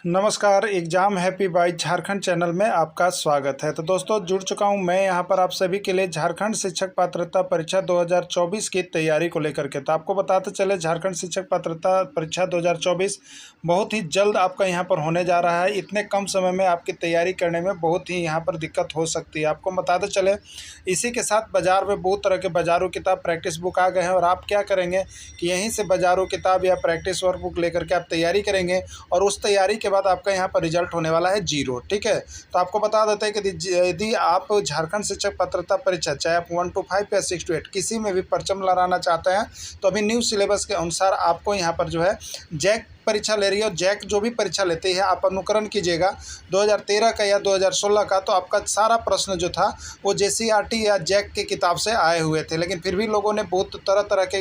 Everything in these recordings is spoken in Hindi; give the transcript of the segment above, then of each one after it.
नमस्कार, exam happy by Jharkhand channel में आपका स्वागत है। तो दोस्तों जुड़ चुका हूं मैं यहां पर आप सभी के लिए झारखंड शिक्षक पात्रता परीक्षा 2024 की तैयारी को लेकर के। तो आपको बताते चले झारखंड शिक्षक पात्रता परीक्षा 2024 बहुत ही जल्द आपका यहां पर होने जा रहा है। इतने कम समय में आपकी तैयारी करने में बहुत ही यहां पर दिक्कत हो सकती है। आपको बताते चले इसी के साथ बाज़ार में बहुत तरह के बाज़ारू किताब प्रैक्टिस बुक आ गए हैं और आप क्या करेंगे कि यहीं से बाज़ारू किताब या प्रैक्टिस वर्क बुक लेकर के आप तैयारी करेंगे और उस तैयारी के बाद आपका यहाँ पर रिजल्ट होने वाला है 0। ठीक है, तो आपको बता देते हैं कि यदि आप झारखंड शिक्षक पात्रता परीक्षा चाहे आप 1 to 5 या 6 to 8 किसी में भी परचम लहराना चाहते हैं तो अभी न्यू सिलेबस के अनुसार आपको यहाँ पर जो है जैक परीक्षा ले रही है और जैक जो भी परीक्षा लेती है आप अनुकरण कीजिएगा 2013 का या 2016 का। तो आपका सारा प्रश्न जो था वो जेसीईआरटी या जैक की किताब से आए हुए थे, लेकिन फिर भी लोगों ने बहुत तरह तरह के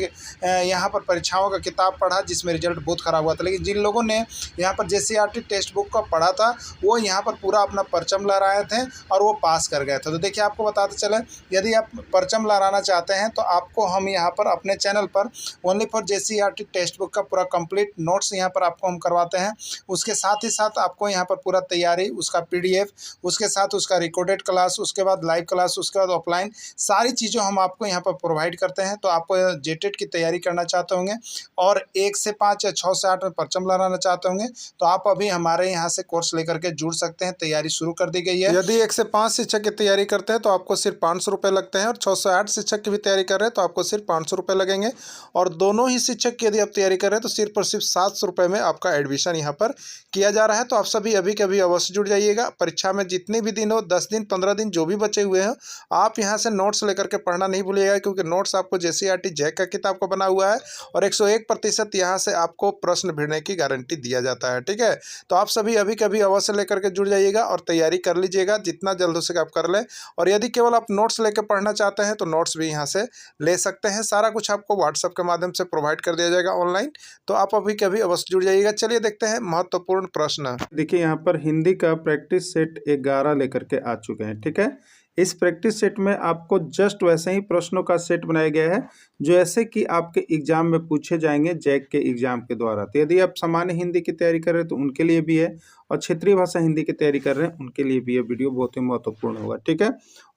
यहाँ पर परीक्षाओं का किताब पढ़ा जिसमें रिजल्ट बहुत ख़राब हुआ था। लेकिन जिन लोगों ने यहाँ पर जेसीईआरटी टेक्स्ट बुक का पढ़ा था वो यहाँ पर पूरा अपना परचम लहराए थे और वो पास कर गए थे। तो देखिए आपको बताते चले यदि आप परचम लहराना चाहते हैं तो आपको हम यहाँ पर अपने चैनल पर only for JCERT text book का पूरा कंप्लीट नोट्स यहाँ पर आपको हम करवाते हैं। उसके साथ ही साथ आपको यहाँ पर पूरा तैयारी उसका पीडीएफ, उसके साथ उसका रिकॉर्डेड क्लास, उसके बाद लाइव क्लास, उसके बाद ऑफलाइन सारी चीज़ें हम आपको यहाँ पर प्रोवाइड करते हैं। तो आप जेटेट की तैयारी करना चाहते होंगे और 1 से 5 या 6 से 8 में परचम लहराना चाहते होंगे तो आप अभी हमारे यहाँ से कोर्स लेकर के जुड़ सकते हैं। तैयारी शुरू कर दी गई है। यदि 1 से 5 शिक्षक की तैयारी करते हैं तो आपको सिर्फ 500 रुपये लगते हैं और 6 से 8 शिक्षक की भी तैयारी कर रहे हैं तो आपको सिर्फ 500 रुपये लगेंगे और दोनों ही शिक्षक की यदि आप तैयारी कर रहे हैं तो सिर्फ और सिर्फ 700 रुपये में आपका एडमिशन यहाँ पर किया जा रहा है। तो आप सभी अभी के अभी अवश्य जुड़ जाइएगा। परीक्षा में जितने भी दिन हो 10 दिन 15 दिन जो भी बचे हुए हैं आप यहाँ से नोट्स लेकर के पढ़ना नहीं भूलिएगा, क्योंकि नोट्स आपको जेसीईआरटी जैक का किताब का बना हुआ है और 101% यहाँ से आपको प्रश्न भिड़ने की गारंटी दिया जाता है। ठीक है, तो आप सभी अभी कभी अवश्य लेकर के जुड़ जाइएगा और तैयारी कर लीजिएगा जितना जल्द हो सके आप कर लें। और यदि केवल आप नोट्स लेकर पढ़ना चाहते हैं तो नोट्स भी यहाँ से ले सकते हैं। सारा कुछ आपको व्हाट्सएप के माध्यम से प्रोवाइड कर दिया जाएगा ऑनलाइन। तो आप अभी कभी अवश्य जुड़ जाइएगा। चलिए देखते हैं महत्वपूर्ण प्रश्न। देखिए यहाँ पर हिंदी का प्रैक्टिस सेट 11 लेकर के आ चुके हैं। ठीक है, इस प्रैक्टिस सेट में आपको जस्ट वैसे ही प्रश्नों का सेट बनाया गया है जो ऐसे कि आपके एग्जाम में पूछे जाएंगे जैक के एग्जाम के द्वारा। तो यदि आप सामान्य हिंदी की तैयारी कर रहे हैं तो उनके लिए भी है और क्षेत्रीय भाषा हिंदी की तैयारी कर रहे हैं उनके लिए भी ये वीडियो बहुत ही महत्वपूर्ण होगा। ठीक है,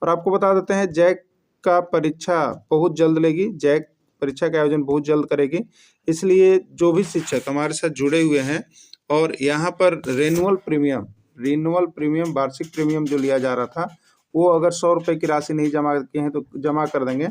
और आपको बता देते हैं जैक का परीक्षा बहुत जल्द लेगी, जैक परीक्षा का आयोजन बहुत जल्द करेगी। इसलिए जो भी शिक्षक हमारे साथ जुड़े हुए हैं और यहाँ पर रिन्यूअल प्रीमियम वार्षिक प्रीमियम जो लिया जा रहा था वो अगर 100 रुपये की राशि नहीं जमा किए हैं तो जमा कर देंगे,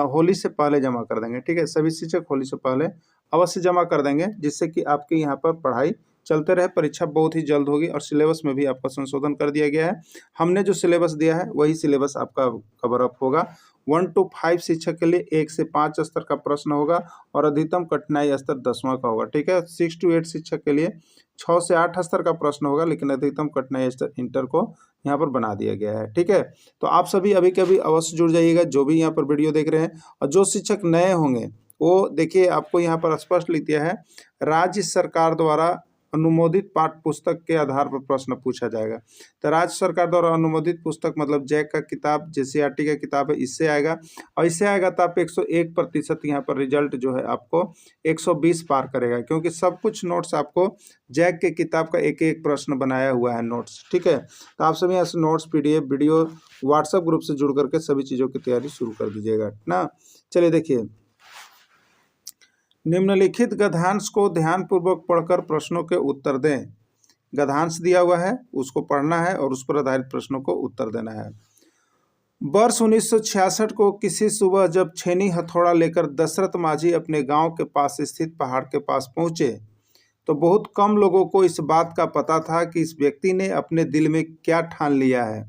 होली से पहले जमा कर देंगे। ठीक है, सभी शिक्षक होली से पहले अवश्य जमा कर देंगे जिससे कि आपके यहाँ पर पढ़ाई चलते रहे। परीक्षा बहुत ही जल्द होगी और सिलेबस में भी आपका संशोधन कर दिया गया है। हमने जो सिलेबस दिया है वही सिलेबस आपका कवर अप होगा। 1 to 5 शिक्षक के लिए 1 से 5 स्तर का प्रश्न होगा और अधिकतम कठिनाई स्तर 10वां का होगा। ठीक है, 6 to 8 शिक्षक के लिए 6 से 8 स्तर का प्रश्न होगा, लेकिन अधिकतम कठिनाई स्तर इंटर को यहाँ पर बना दिया गया है। ठीक है, तो आप सभी अभी के अभी अवश्य जुड़ जाइएगा जो भी यहाँ पर वीडियो देख रहे हैं। और जो शिक्षक नए होंगे वो देखिए आपको यहाँ पर स्पष्ट लिख दिया है राज्य सरकार द्वारा अनुमोदित पाठ्य पुस्तक के आधार पर प्रश्न पूछा जाएगा। तो राज्य सरकार द्वारा अनुमोदित पुस्तक मतलब जैक का किताब, जेसीईआरटी का किताब है, इससे आएगा और इससे आएगा तो आप 101% यहाँ पर रिजल्ट जो है आपको 120 पार करेगा, क्योंकि सब कुछ नोट्स आपको जैक के किताब का एक एक प्रश्न बनाया हुआ है नोट्स। ठीक है, तो आप सभी यहाँ से notes, PDF, video WhatsApp group से जुड़ करके सभी चीज़ों की तैयारी शुरू कर दीजिएगा ना। चलिए देखिए, निम्नलिखित गद्यांश को ध्यानपूर्वक पढ़कर प्रश्नों के उत्तर दें। गद्यांश दिया हुआ है उसको पढ़ना है और उस पर आधारित प्रश्नों को उत्तर देना है। वर्ष 1966 को किसी सुबह जब छेनी हथौड़ा लेकर दशरथ माझी अपने गांव के पास स्थित पहाड़ के पास पहुंचे तो बहुत कम लोगों को इस बात का पता था कि इस व्यक्ति ने अपने दिल में क्या ठान लिया है।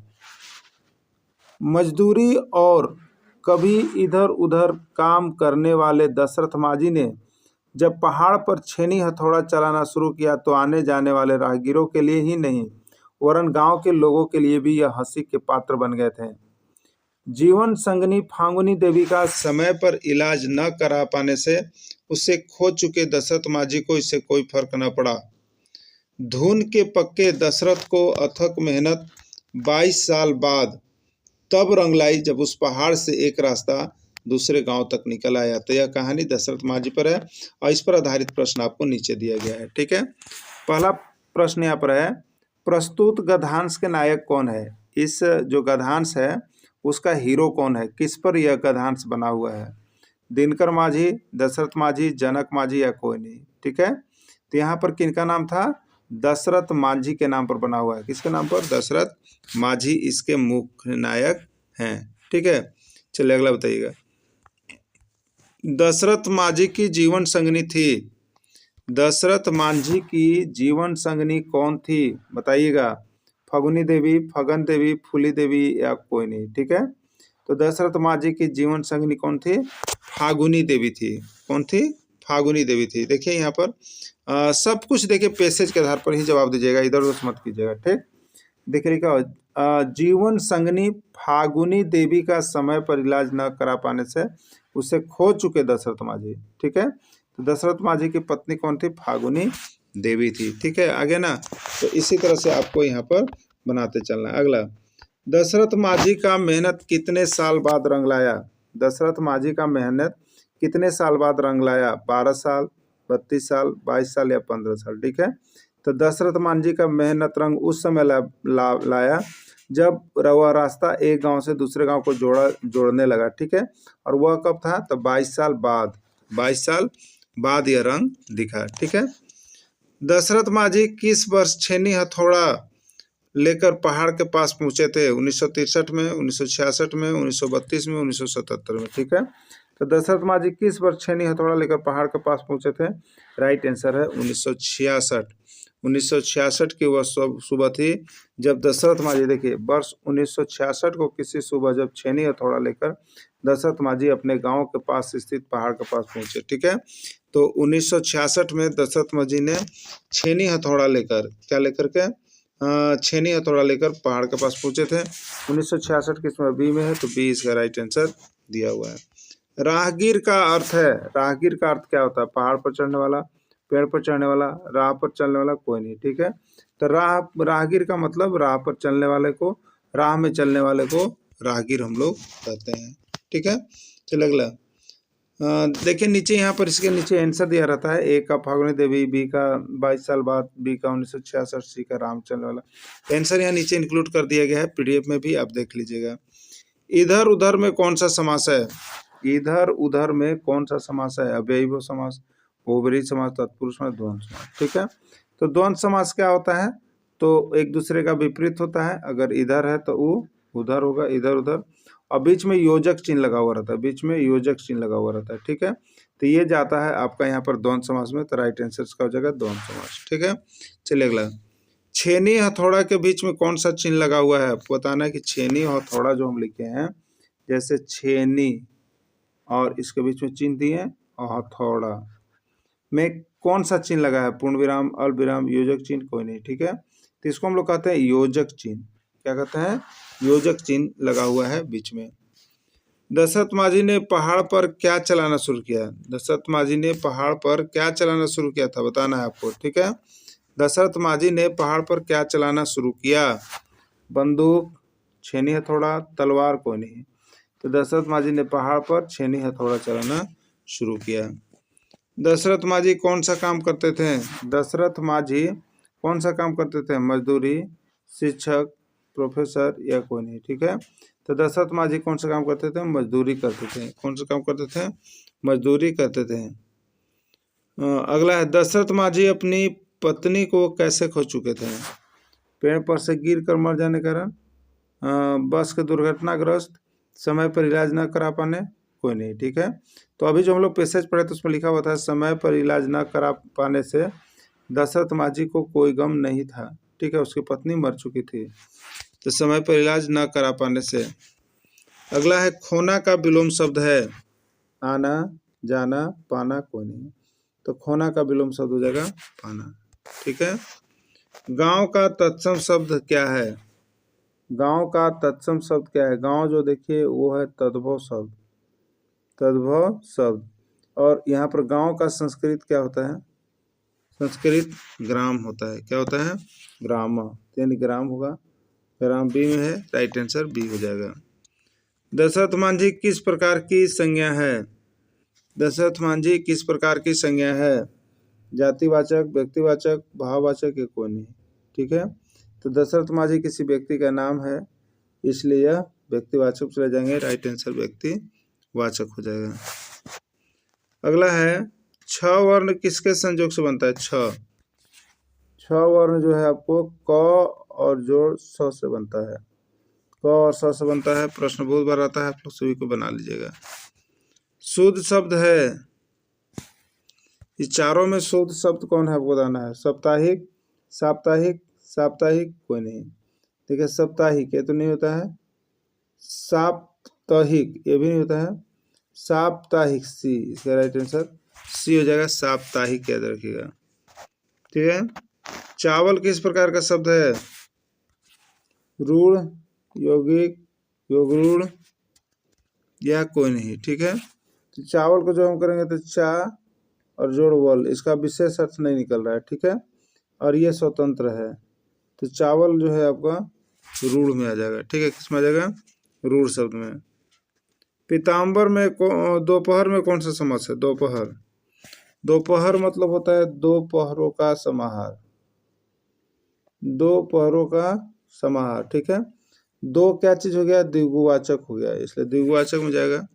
मजदूरी और कभी इधर उधर काम करने वाले दशरथ माझी ने जब पहाड़ पर छेनी हथौड़ा चलाना शुरू किया तो आने जाने वाले राहगीरों के लिए ही नहीं वरन गांव के लोगों के लिए भी यह हंसी के पात्र बन गए थे। जीवन संगनी फांगुनी देवी का समय पर इलाज न करा पाने से उसे खो चुके दशरथ माझी को इससे कोई फर्क न पड़ा। धुन के पक्के दशरथ को अथक मेहनत 22 साल बाद तब रंग लाई जब उस पहाड़ से एक रास्ता दूसरे गांव तक निकल आया। तो यह कहानी दशरथ माझी पर है और इस पर आधारित प्रश्न आपको नीचे दिया गया है। ठीक है, पहला प्रश्न यहाँ पर है, प्रस्तुत गद्यांश के नायक कौन है? इस जो गद्यांश है उसका हीरो कौन है? किस पर यह गद्यांश बना हुआ है? दिनकर माझी, दशरथ माझी, जनक माझी या कोई नहीं। ठीक है, तो यहाँ पर किनका नाम था? दशरथ माझी के नाम पर बना हुआ है। किसके नाम पर? दशरथ माझी इसके मुख्य नायक हैं। ठीक है, चलिए अगला बताइएगा। दशरथ माझी की जीवन संगनी थी, दशरथ माझी की जीवन संगनी कौन थी? बताइएगा। फगुनी देवी, फगन देवी, फूली देवी या कोई नहीं। ठीक है, तो दशरथ माझी की जीवन संगनी कौन थी? फागुनी देवी थी। कौन थी? फागुनी देवी थी। देखिए यहाँ पर सब कुछ देखिए पैसेज के आधार पर ही जवाब दीजिएगा, इधर उधर मत कीजिएगा। ठीक, देखिए लिखा जीवन संगनी फागुनी देवी का समय पर इलाज न करा पाने से उसे खो चुके दशरथ माझी। ठीक है, तो दशरथ माझी की पत्नी कौन थी? फागुनी देवी थी। ठीक है, आगे ना, तो इसी तरह से आपको यहाँ पर बनाते चलना है। अगला, दशरथ माझी का मेहनत कितने साल बाद रंग लाया? दशरथ माझी का मेहनत कितने साल बाद रंग लाया? 12 साल, 32 साल, 22 साल या 15 साल। ठीक है, तो दशरथ माझी का मेहनत रंग उस समय लाया जब वह रास्ता एक गांव से दूसरे गांव को जोड़ने लगा। ठीक है, और वह कब था? तो 22 साल बाद, 22 साल बाद यह रंग दिखा। ठीक है, दशरथ माझी किस वर्ष छेनी हथौड़ा लेकर पहाड़ के पास पहुंचे थे? 1963 में, 1966 में, 1932 में, 1977 में। ठीक है, तो दशरथ माझी किस वर्ष छेनी हथौड़ा लेकर पहाड़ के पास पहुंचे थे? राइट आंसर है 1966। 1966 की वह सुबह थी जब दशरथ माझी, देखिए वर्ष 1966 को किसी सुबह जब छेनी हथौड़ा लेकर दशरथ माझी अपने गांव के पास स्थित पहाड़ के पास पहुंचे। ठीक है, तो 1966 में दशरथ माझी ने छेनी हथौड़ा लेकर, क्या लेकर के? छेनी हथौड़ा लेकर पहाड़ के पास पहुंचे थे। 1966 किसमें? बी में है, तो बी इसका राइट आंसर दिया हुआ है। राहगीर का अर्थ है, राहगीर का अर्थ क्या होता है? पहाड़ पर चढ़ने वाला, पेड़ पर चढ़ने वाला, राह पर चलने वाला, कोई नहीं। ठीक है, तो राहगीर का मतलब राह पर चलने वाले को, राह में चलने वाले को राहगीर हम लोग कहते हैं। ठीक है, चलो अगला देखिए नीचे, यहाँ पर इसके नीचे आंसर दिया रहता है। ए का फागुनी देवी, बी का 22 साल बाद, बी का 1966, सी का राम चलने वाला। आंसर यहाँ नीचे इंक्लूड कर दिया गया है, पीडीएफ में भी आप देख लीजिएगा। इधर उधर में कौन सा समास है? इधर उधर में कौन सा समास है? अव्ययीभाव समास, बहुब्रीहि समास, तत्पुरुष में द्वंद्व समास। ठीक है, तो द्वंद्व समास क्या होता है? तो एक दूसरे का विपरीत होता है। अगर इधर है तो वो उधर होगा, इधर उधर, और बीच में योजक चिन्ह लगा हुआ रहता है, बीच में योजक चिन्ह लगा हुआ रहता है। ठीक है, तो ये जाता है आपका यहाँ पर द्वंद्व समास में, तो राइट आंसर इसका हो जाएगा द्वंद्व समास। ठीक है, चलिए अगला, छेनी हथौड़ा के बीच में कौन सा चिन्ह लगा हुआ है? आपको बताना है कि छेनी और हथौड़ा जो हम लिखे हैं, जैसे छेनी और इसके बीच में चिन्ह दिए, और हथौड़ा में कौन सा चिन्ह लगा है? पूर्ण विराम, अल्प विराम, योजक चिन्ह, कोई नहीं। ठीक है, तो इसको हम लोग कहते हैं योजक चिन्ह। क्या कहते हैं? योजक चिन्ह लगा हुआ है बीच में। दशरथ माझी ने पहाड़ पर क्या चलाना शुरू किया? दशरथ माझी ने पहाड़ पर क्या चलाना शुरू किया था? बताना है आपको। ठीक है, दशरथ माझी ने पहाड़ पर क्या चलाना शुरू किया? बंदूक, छेनी हथौड़ा, तलवार, कोई नहीं। तो दशरथ माझी ने पहाड़ पर छेनी हथौड़ा चलाना शुरू किया। दशरथ माझी कौन सा काम करते थे? दशरथ माझी कौन सा काम करते थे? मजदूरी, शिक्षक, प्रोफेसर या कोई नहीं। ठीक है, तो दशरथ माझी कौन सा काम करते थे? मजदूरी करते थे। कौन सा काम करते थे? मजदूरी करते थे। अगला है, दशरथ माझी अपनी पत्नी को कैसे खो चुके थे? पेड़ पर से गिर कर मर जाने के कारण, बस के दुर्घटनाग्रस्त, समय पर इलाज न करा पाने, कोई नहीं। ठीक है, तो अभी जो हम लोग पैसेज पढ़े तो उसमें लिखा हुआ था समय पर इलाज न करा पाने से दशरथ माझी को कोई गम नहीं था। ठीक है, उसकी पत्नी मर चुकी थी, तो समय पर इलाज न करा पाने से। अगला है, खोना का विलोम शब्द है आना, जाना, पाना, कोई नहीं। तो खोना का विलोम शब्द हो जाएगा पाना। ठीक है, गांव का तत्सम शब्द क्या है? गांव का तत्सम शब्द क्या है? गांव जो देखिए वो है तद्भव शब्द, तद्भव शब्द। और यहाँ पर गांव का संस्कृत क्या होता है? संस्कृत ग्राम होता है। क्या होता है? ग्राम, यानी ग्राम होगा, ग्राम बी में है, राइट आंसर बी हो जाएगा। दशरथ माझी किस प्रकार की संज्ञा है? दशरथ माझी किस प्रकार की संज्ञा है? जातिवाचक, व्यक्तिवाचक, भाववाचक, ये कोई नहीं। ठीक है, तो दशरथ माझी किसी व्यक्ति का नाम है, इसलिए यह व्यक्तिवाचक चले जाएंगे, राइट आंसर व्यक्तिवाचक हो जाएगा। अगला है छ वर्ण किसके संयोग से बनता है? छ वर्ण जो है आपको क और जोड़ स से बनता है। क और स से बनता है। प्रश्न बहुत बार आता है, आप लोग सभी को बना लीजिएगा। शुद्ध शब्द है, इस चारों में शुद्ध शब्द कौन है आपको बताना है। साप्ताहिक, साप्ताहिक, साप्ताहिक, कोई नहीं। ठीक है, साप्ताहिक ये तो नहीं होता है। साप्ताहिक ये भी नहीं होता है। साप्ताहिक सी, इसका राइट आंसर सी हो जाएगा, साप्ताहिक याद रखिएगा। ठीक है, चावल किस प्रकार का शब्द है? रूढ़, यौगिक, योगरूढ़, यह कोई नहीं। ठीक है, तो चावल को जो हम करेंगे तो चा और जोड़ वल, इसका विशेष अर्थ नहीं निकल रहा है। ठीक है, और ये स्वतंत्र है, तो चावल जो है आपका रूढ़ में आ जाएगा। ठीक है, किस में आ जाएगा? रूढ़ शब्द में। पीताम्बर में दोपहर में कौन सा समास है? दोपहर। दोपहर मतलब होता है दो पहरों का समाहार, दो पहरों का समाहार। ठीक है, दो क्या चीज हो गया? द्विगुवाचक हो गया, इसलिए द्विगुवाचक में जाएगा।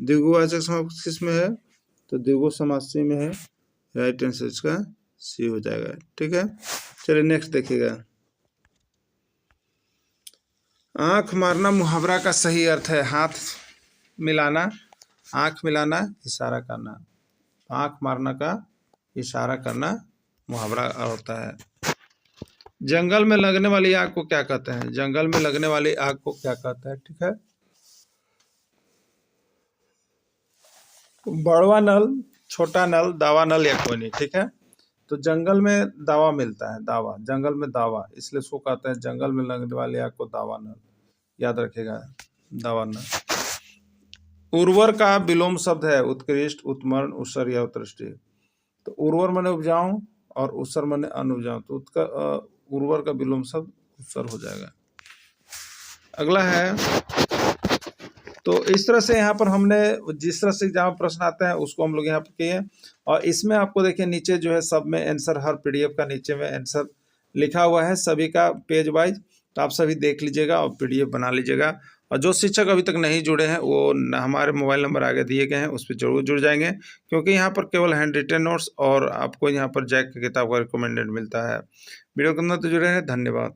द्विगुवाचक समास किस में है? तो द्विगु समास सी में है, राइट आंसर इसका सी हो जाएगा। ठीक है, चलिए नेक्स्ट देखिएगा। आंख मारना मुहावरा का सही अर्थ है। हाथ मिलाना, आंख मिलाना, इशारा करना। आंख मारना का इशारा करना मुहावरा होता है। जंगल में लगने वाली आग को क्या कहते हैं? जंगल में लगने वाली आग को क्या कहते हैं? ठीक है, बड़वा नल, छोटा नल, दावा नल, या कोई नहीं। ठीक है, तो जंगल में दावा मिलता है, दावा, जंगल में दावा, इसलिए इसको कहते हैं जंगल में लगने वाली आग को दावा नल, याद रखेगा, दावा नल। उर्वर का विलोम शब्द है उत्कृष्ट, उत्मर्ण, उत्सर या उत्कृष्टि। तो उर्वर माने उपजाऊ और उत्सर माने अनुपजाऊ, तो उसका उर्वर का विलोम शब्द उत्सर हो जाएगा। अगला है, तो इस तरह से यहाँ पर हमने जिस तरह से जहाँ प्रश्न आते हैं उसको हम लोग यहाँ पर किए। और इसमें आपको देखिए नीचे जो है सब में आंसर, हर पीडीएफ का नीचे में आंसर लिखा हुआ है सभी का पेज वाइज, तो आप सभी देख लीजिएगा और पीडीएफ बना लीजिएगा। और जो शिक्षक अभी तक नहीं जुड़े हैं वो हमारे मोबाइल नंबर आगे दिए गए हैं, उस पर जरूर जुड़ जाएंगे, क्योंकि यहाँ पर केवल हैंड रिटन नोट्स और आपको यहाँ पर जैक की किताब का रिकमेंडेड मिलता है। वीडियो के अंदर तो जुड़े हैं, धन्यवाद।